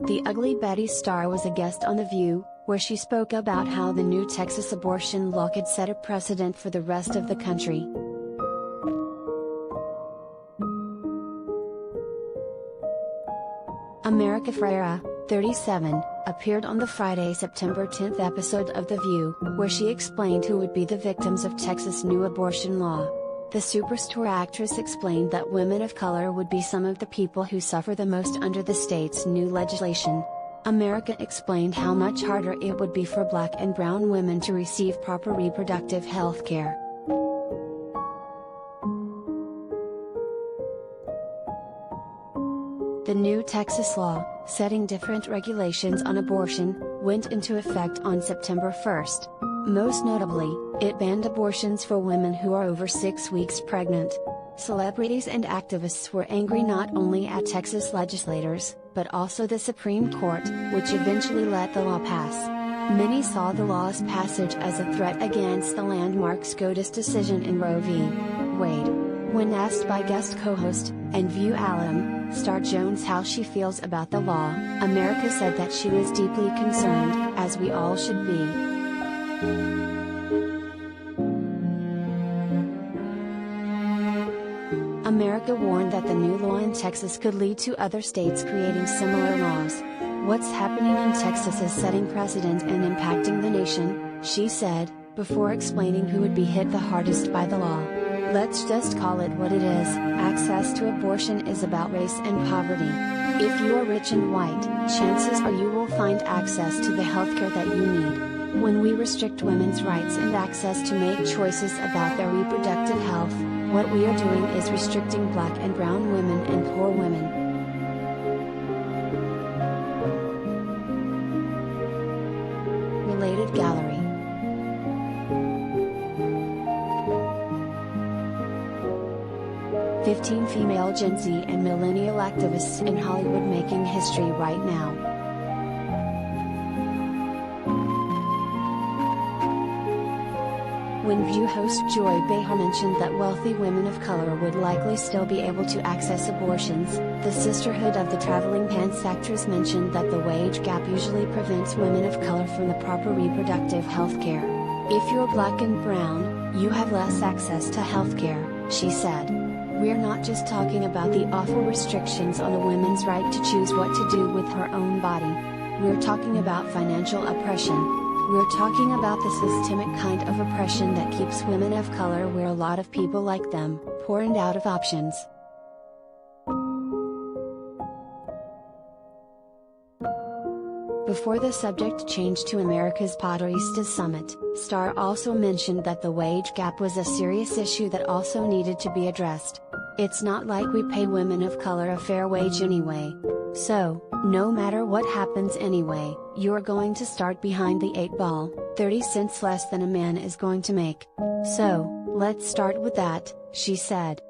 The Ugly Betty star was a guest on The View, where she spoke about how the new Texas abortion law could set a precedent for the rest of the country. America Ferrera, 37, appeared on the Friday, September 10 episode of The View, where she explained who would be the victims of Texas' new abortion law. The Superstore actress explained that women of color would be some of the people who suffer the most under the state's new legislation. America explained how much harder it would be for Black and brown women to receive proper reproductive health care. The new Texas law, setting different regulations on abortion, went into effect on September 1. Most notably, it banned abortions for women who are over 6 weeks pregnant. Celebrities and activists were angry not only at Texas legislators, but also the Supreme Court, which eventually let the law pass. Many saw the law's passage as a threat against the landmark SCOTUS decision in Roe v. Wade. When asked by guest co-host, and View alum, Star Jones how she feels about the law, America said that she was deeply concerned, as we all should be. America warned that the new law in Texas could lead to other states creating similar laws. What's happening in Texas is setting precedent and impacting the nation, she said, before explaining who would be hit the hardest by the law. Let's just call it what it is. Access to abortion is about race and poverty. If you are rich and white, chances are you will find access to the healthcare that you need. When we restrict women's rights and access to make choices about their reproductive health, what we are doing is restricting Black and brown women and poor women. Related gallery. "15 female Gen Z and millennial activists in Hollywood making history right now." When View host Joy Behar mentioned that wealthy women of color would likely still be able to access abortions, the Sisterhood of the Traveling Pants actress mentioned that the wage gap usually prevents women of color from the proper reproductive health care. "If you're Black and brown, you have less access to health care," she said. "We're not just talking about the awful restrictions on a woman's right to choose what to do with her own body. We're talking about financial oppression. We're talking about the systemic kind of oppression that keeps women of color where a lot of people like them, poor and out of options." Before the subject changed to America's Paderistas Summit, Starr also mentioned that the wage gap was a serious issue that also needed to be addressed. "It's not like we pay women of color a fair wage anyway. So, no matter what happens anyway, you're going to start behind the 8 ball, 30 cents less than a man is going to make. So, let's start with that," she said.